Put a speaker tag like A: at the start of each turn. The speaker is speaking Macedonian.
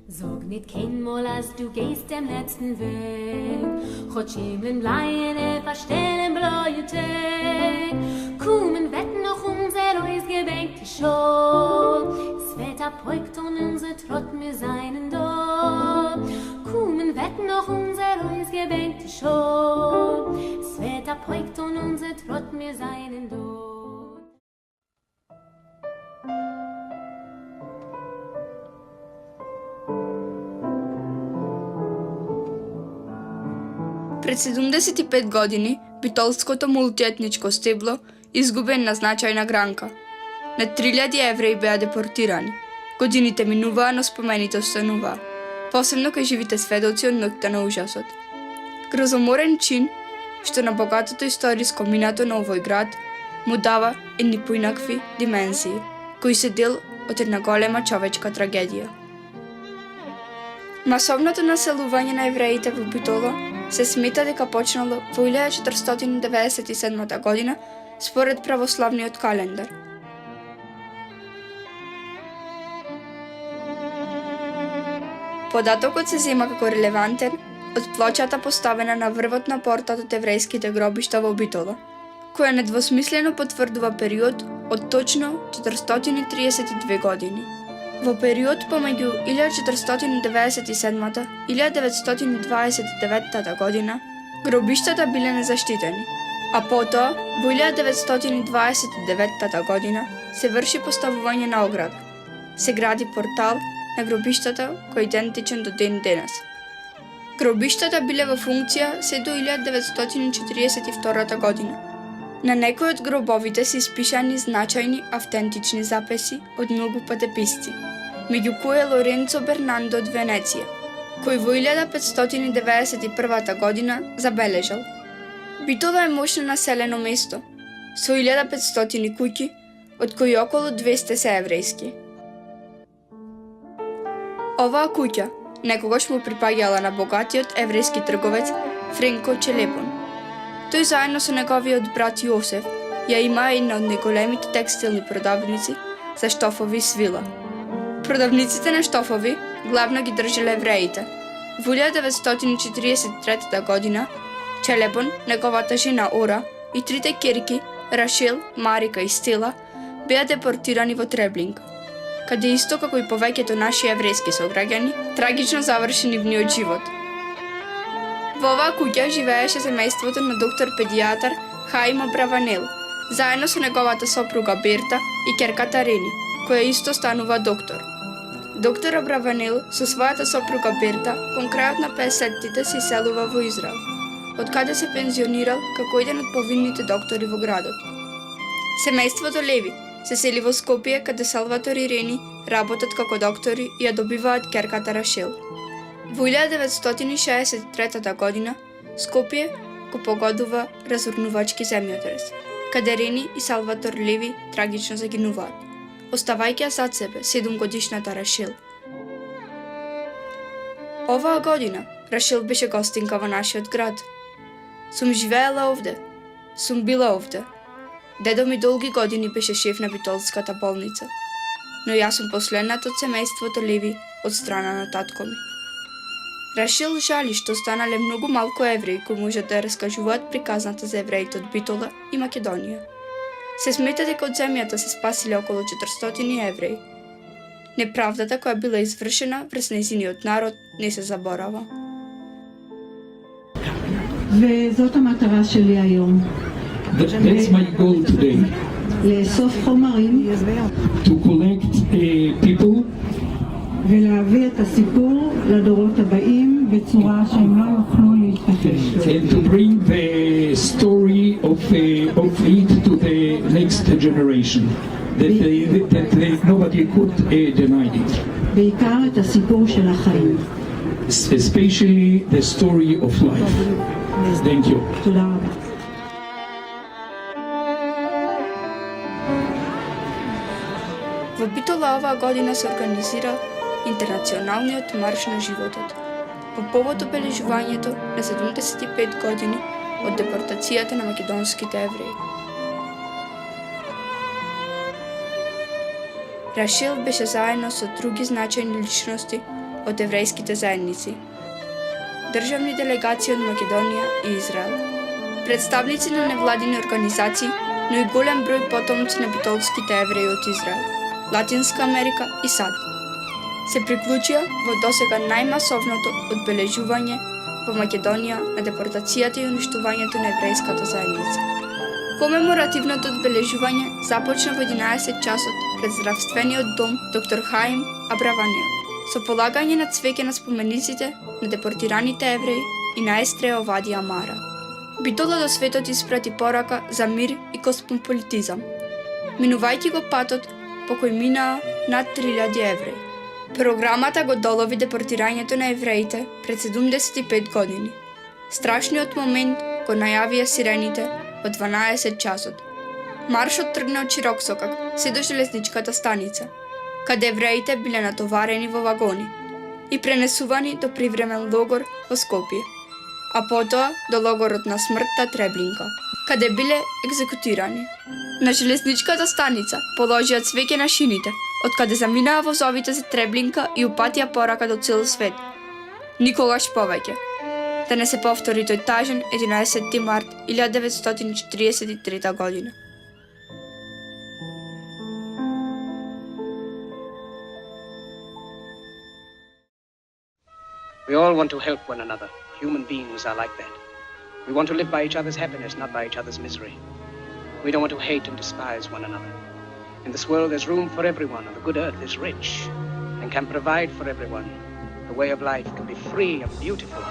A: Sag nicht keinmal, als du gehst dem letzten Weg. Gott schimmeln Bleien, verstellen blaue Tag. Kommen wird noch unser ausgebänkte Schau. Es wird abheugt und unser Trott mir seinen da. Kommen wird noch unser ausgebänkte Schau. Es wird abheugt und unser Trott mir seinen da.
B: Пред 75 години битолското мултиетничко стебло изгуби една значајна гранка. Над 3000 евреи беа депортирани. Годините минуваа, но спомените остануваа, посебно кај живите сведоци од ноќта на ужасот. Грозоморен чин, што на богатото историско минато на овој град му дава едни поинакви димензии, кои се дел од една голема човечка трагедија. Масовното населување на евреите во Битола се смета дека почнало во 1497 година според православниот календар. Податокот се зема како релевантен од плочата поставена на врвот на портата од еврејските гробишта во Битола, која недвосмислено потврдува период од точно 432 години. Во период помеѓу 1497 и 1929 година гробиштата биле незаштитени, а потоа во 1929 година се врши поставување на ограда. Се гради портал на гробиштата кој е идентичен до ден денес. Гробиштата биле во функција се до 1942 година. На некои од гробовите се испишани значајни автентични записи од многу патеписци, меѓу кои Лоренцо Бернандо од Венеција, кој во 1591 година забележал: Битола е мощно населено место, со 1500 куќи, од кои околу 200 се еврејски. Оваа куќа некогаш му припаѓала на богатиот еврејски трговец Френко Челепон. Тој заедно со неговиот брат Јосеф ја имаа една од најголемите текстилни продавници за штофови свила. Продавниците на штофови главно ги држеле евреите. Во 1943 година Челепон, неговата жена Ора и трите ќерки Рашел, Марика и Стела беа депортирани во Треблинка, каде исто како и повеќето наши еврејски сограѓани трагично заврши нивниот живот. Во оваа куќа живееше семејството на доктор педијатар Хаимо Браванел, заедно со неговата сопруга Берта и ќерката Рени, која исто станува доктор. Доктор Браванел со својата сопруга Берта кон крајот на 50-тите се иселува во Израел, од каде се пензионирал како еден од повинните доктори во градот. Семејството Леви се сели во Скопје, каде Салватор и Рени работат како доктори и ја добиваат ќерката Рашел. Во 1963 година Скопје го погодува разурнувачки земјотрес, каде Рени и Салватор Леви трагично загинуваат, оставајќи ја зад себе 7-годишната Рашел. Оваа година Рашел беше гостинка во нашиот град. Сум живеела овде, сум била овде. Дедо ми долги години беше шеф на битолската болница, но јас сум последната од семејството Леви од страна на татко ми. Рашел жали што останале многу малку евреи кои можат да раскажуваат приказната за евреите од Битола и Македонија. Се смета дека од земјата се спасиле околу 400 евреи. Неправдата која била извршена врз нејзиниот народ не се заборава.
C: וזאת המטרה שלי היום.
D: That's my goal today,
C: לאסוף חומרים
D: to collect people
C: ולהביא את הסיפור לדורות הבאים בצורה שהם לא יוכלו להתכחש.
D: and to bring the story of it to the next generation, that nobody could deny it,
C: בעיקר את הסיפור של החיים.
D: especially the story of life. Thank you.
C: תודה רבה.
B: Во Битола оваа година се организира Интернационалниот марш на животот, по повод обележувањето на 75 години од депортацијата на македонските евреи. Рашел беше заедно со други значајни личности од еврејските заедници. Државни делегации од Македонија и Израел, представници на невладини организации, но и голем број потомци на битолските евреи од Израел, Латинска Америка и САД се приклучија во досега најмасовното одбележување во Македонија на депортацијата и уништувањето на еврејската заедница. Комеморативното одбележување започна во 11 часот пред здравствениот дом доктор Хаим Абраванио, со полагање на цвеќе на спомениците на депортираните евреи и на Естре Овади Амара. Битола до светот испрати порака за мир и космополитизам, минувајќи го патот по кој минаа над 3000 евреи. Програмата го долови депортирањето на евреите пред 75 години. Страшниот момент го најавија сирените во 12 часот. Маршот тргна од Чироксокак се до железничката станица, каде евреите биле натоварени во вагони и пренесувани до привремен логор во Скопје, а потоа до логорот на смртта Треблинка, каде биле екзекутирани. На железничката станица положија цвеќе на шините, од каде заминаа возовите за Треблинка и упатија порака до цел свет. Никогаш повеќе. Да не се повтори тој тажен 11 март 1943 година.
E: We all want to help one another. Human beings are like that. We want to live by each other's happiness, not by each other's misery. We don't want to hate and despise one another. In this world there's room for everyone, and the good earth is rich and can provide for everyone. The way of life can be free and beautiful.